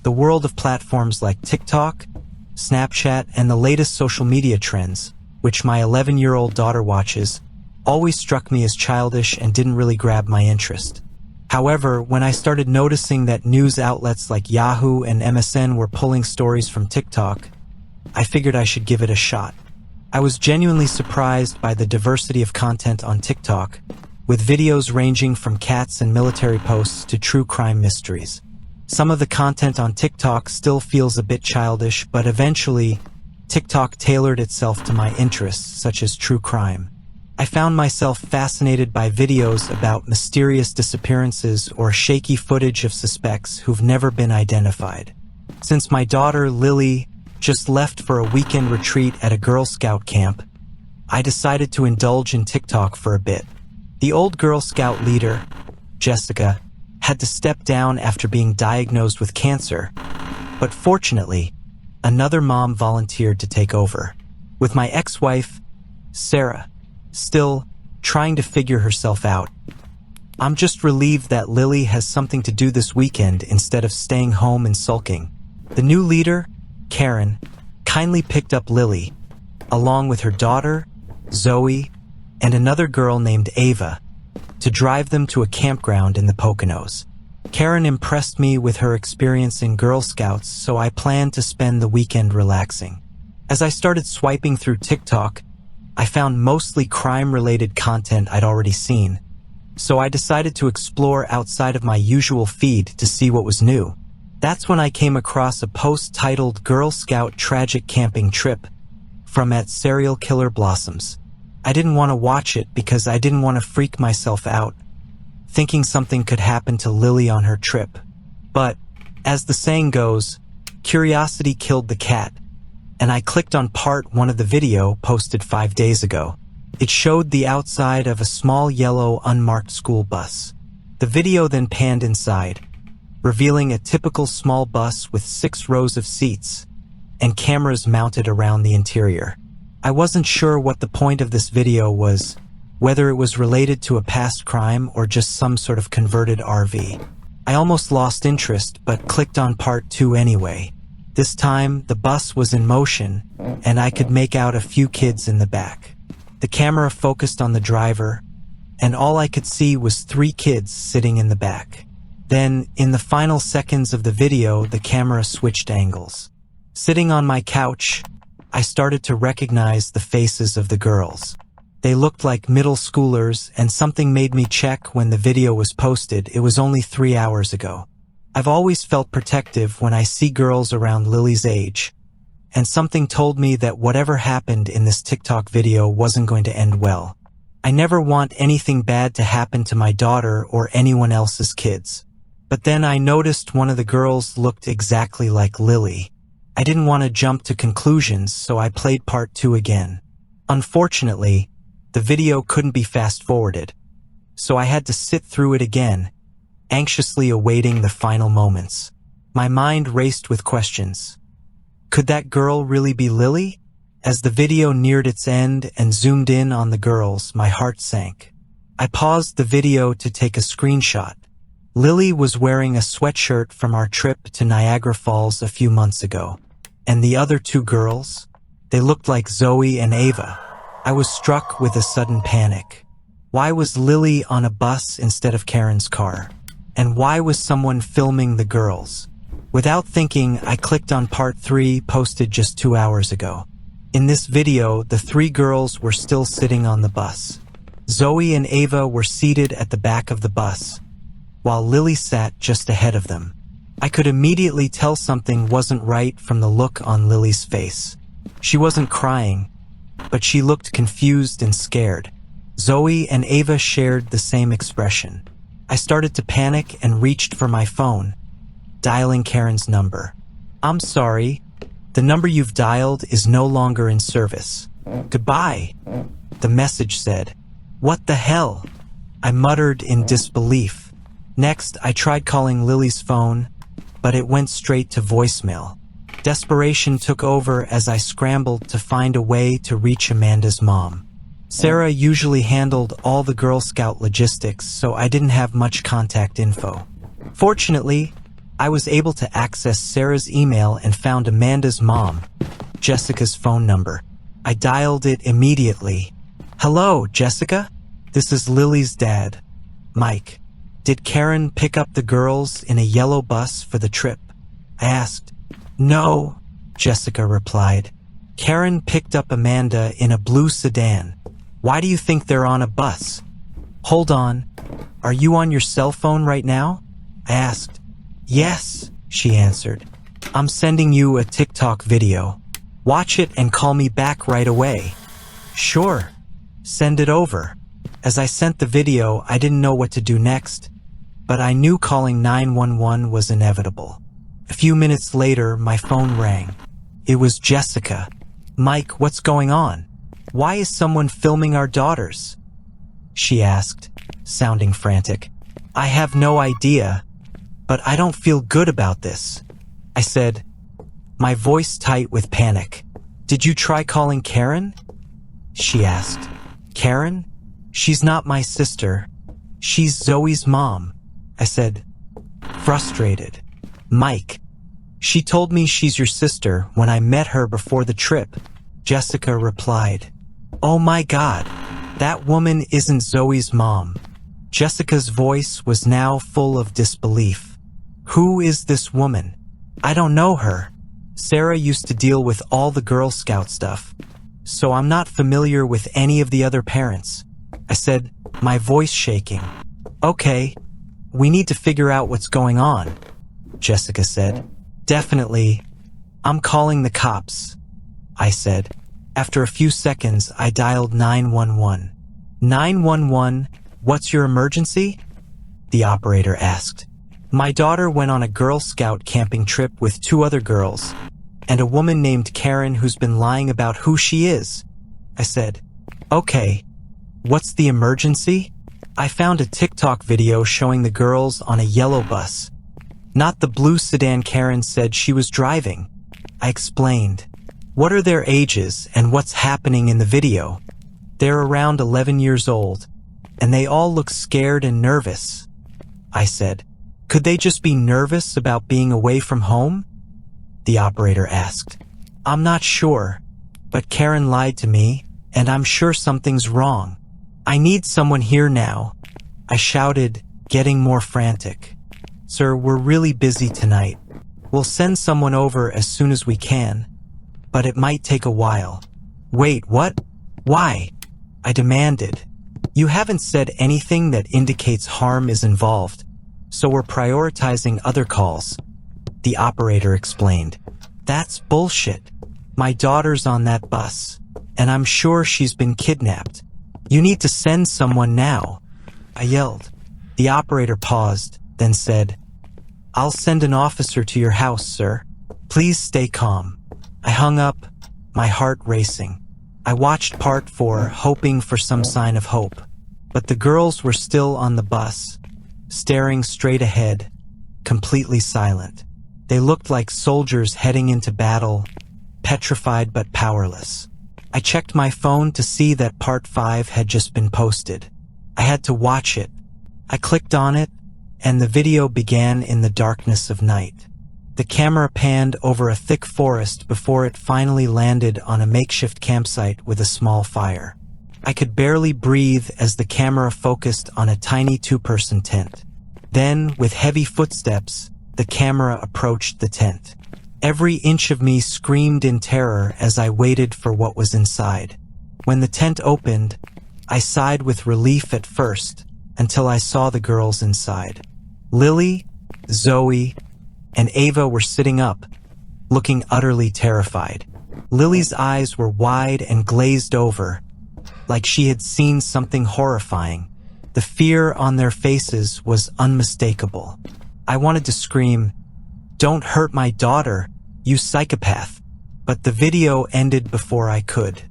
The world of platforms like TikTok, Snapchat, and the latest social media trends, which my 11-year-old daughter watches, always struck me as childish and didn't really grab my interest. However, when I started noticing that news outlets like Yahoo and MSN were pulling stories from TikTok, I figured I should give it a shot. I was genuinely surprised by the diversity of content on TikTok, with videos ranging from cats and military posts to true crime mysteries. Some of the content on TikTok still feels a bit childish, but eventually, TikTok tailored itself to my interests, such as true crime. I found myself fascinated by videos about mysterious disappearances or shaky footage of suspects who've never been identified. Since my daughter, Lily, just left for a weekend retreat at a Girl Scout camp, I decided to indulge in TikTok for a bit. The old Girl Scout leader, Jessica, had to step down after being diagnosed with cancer, but fortunately, another mom volunteered to take over, with my ex-wife, Sarah, still trying to figure herself out. I'm just relieved that Lily has something to do this weekend instead of staying home and sulking. The new leader, Karen, kindly picked up Lily, along with her daughter, Zoe, and another girl named Ava, to drive them to a campground in the Poconos. Karen impressed me with her experience in Girl Scouts, so I planned to spend the weekend relaxing. As I started swiping through TikTok, I found mostly crime-related content I'd already seen, so I decided to explore outside of my usual feed to see what was new. That's when I came across a post titled Girl Scout Tragic Camping Trip from @Serial Killer Blossoms. I didn't want to watch it because I didn't want to freak myself out, thinking something could happen to Lily on her trip. But, as the saying goes, curiosity killed the cat, and I clicked on part 1 of the video posted 5 days ago. It showed the outside of a small yellow unmarked school bus. The video then panned inside, revealing a typical small bus with 6 rows of seats and cameras mounted around the interior. I wasn't sure what the point of this video was, whether it was related to a past crime or just some sort of converted RV. I almost lost interest, but clicked on part 2 anyway. This time, the bus was in motion, and I could make out a few kids in the back. The camera focused on the driver, and all I could see was 3 kids sitting in the back. Then, in the final seconds of the video, the camera switched angles. Sitting on my couch, I started to recognize the faces of the girls. They looked like middle schoolers, and something made me check when the video was posted. It was only 3 hours ago. I've always felt protective when I see girls around Lily's age, and something told me that whatever happened in this TikTok video wasn't going to end well. I never want anything bad to happen to my daughter or anyone else's kids. But then I noticed one of the girls looked exactly like Lily. I didn't want to jump to conclusions, so I played part 2 again. Unfortunately, the video couldn't be fast-forwarded, so I had to sit through it again, anxiously awaiting the final moments. My mind raced with questions. Could that girl really be Lily? As the video neared its end and zoomed in on the girls, my heart sank. I paused the video to take a screenshot. Lily was wearing a sweatshirt from our trip to Niagara Falls a few months ago. And the other 2 girls? They looked like Zoe and Ava. I was struck with a sudden panic. Why was Lily on a bus instead of Karen's car? And why was someone filming the girls? Without thinking, I clicked on part 3 posted just 2 hours ago. In this video, the 3 girls were still sitting on the bus. Zoe and Ava were seated at the back of the bus, while Lily sat just ahead of them. I could immediately tell something wasn't right from the look on Lily's face. She wasn't crying, but she looked confused and scared. Zoe and Ava shared the same expression. I started to panic and reached for my phone, dialing Karen's number. "I'm sorry, the number you've dialed is no longer in service. Goodbye," the message said. "What the hell?" I muttered in disbelief. Next, I tried calling Lily's phone, but it went straight to voicemail. Desperation took over as I scrambled to find a way to reach Amanda's mom. Sarah usually handled all the Girl Scout logistics, so I didn't have much contact info. Fortunately, I was able to access Sarah's email and found Amanda's mom, Jessica's phone number. I dialed it immediately. "Hello, Jessica? This is Lily's dad, Mike. Did Karen pick up the girls in a yellow bus for the trip?" I asked. "No," Jessica replied. "Karen picked up Amanda in a blue sedan. Why do you think they're on a bus?" "Hold on. Are you on your cell phone right now?" I asked. "Yes," she answered. "I'm sending you a TikTok video. Watch it and call me back right away." "Sure. Send it over." As I sent the video, I didn't know what to do next, but I knew calling 911 was inevitable. A few minutes later, my phone rang. It was Jessica. "Mike, what's going on? Why is someone filming our daughters?" she asked, sounding frantic. "I have no idea, but I don't feel good about this," I said, my voice tight with panic. "Did you try calling Karen?" she asked. "Karen? She's not my sister. She's Zoe's mom," I said, frustrated. "Mike, she told me she's your sister when I met her before the trip," Jessica replied. "Oh my God, that woman isn't Zoe's mom." Jessica's voice was now full of disbelief. "Who is this woman? I don't know her. Sarah used to deal with all the Girl Scout stuff, so I'm not familiar with any of the other parents," I said, my voice shaking. "Okay, we need to figure out what's going on," Jessica said. "Definitely. I'm calling the cops," I said. After a few seconds, I dialed 911. "911, what's your emergency?" the operator asked. "My daughter went on a Girl Scout camping trip with 2 other girls, and a woman named Karen who's been lying about who she is," I said. "Okay, what's the emergency?" I found a TikTok video showing the girls on a yellow bus, not the blue sedan Karen said she was driving. I explained. "What are their ages and what's happening in the video?" "They're around 11 years old, and they all look scared and nervous," I said. "Could they just be nervous about being away from home?" the operator asked. "I'm not sure, but Karen lied to me, and I'm sure something's wrong. I need someone here now," I shouted, getting more frantic. "Sir, we're really busy tonight. We'll send someone over as soon as we can, but it might take a while." "Wait, what? Why?" I demanded. "You haven't said anything that indicates harm is involved, so we're prioritizing other calls," the operator explained. "That's bullshit. My daughter's on that bus, and I'm sure she's been kidnapped. You need to send someone now," I yelled. The operator paused, then said, "I'll send an officer to your house, sir. Please stay calm." I hung up, my heart racing. I watched part 4, hoping for some sign of hope, but the girls were still on the bus, staring straight ahead, completely silent. They looked like soldiers heading into battle, petrified but powerless. I checked my phone to see that part 5 had just been posted. I had to watch it. I clicked on it, and the video began in the darkness of night. The camera panned over a thick forest before it finally landed on a makeshift campsite with a small fire. I could barely breathe as the camera focused on a tiny 2-person tent. Then, with heavy footsteps, the camera approached the tent. Every inch of me screamed in terror as I waited for what was inside. When the tent opened, I sighed with relief at first, until I saw the girls inside. Lily, Zoe, and Ava were sitting up, looking utterly terrified. Lily's eyes were wide and glazed over, like she had seen something horrifying. The fear on their faces was unmistakable. I wanted to scream, "Don't hurt my daughter, you psychopath," but the video ended before I could.